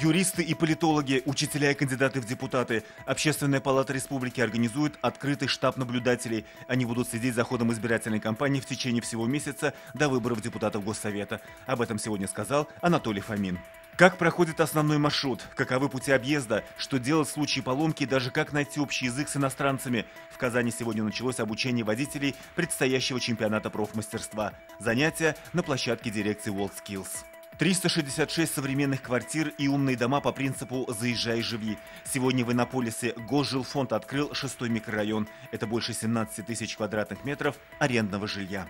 Юристы и политологи, учителя и кандидаты в депутаты. Общественная палата республики организует открытый штаб наблюдателей. Они будут следить за ходом избирательной кампании в течение всего месяца до выборов депутатов Госсовета. Об этом сегодня сказал Анатолий Фомин. Как проходит основной маршрут? Каковы пути объезда? Что делать в случае поломки? Даже как найти общий язык с иностранцами? В Казани сегодня началось обучение водителей предстоящего чемпионата профмастерства. Занятия на площадке дирекции WorldSkills. 366 современных квартир и умные дома по принципу «заезжай и живи». Сегодня в Иннополисе Госжилфонд открыл 6-й микрорайон. Это больше 17 тысяч квадратных метров арендного жилья.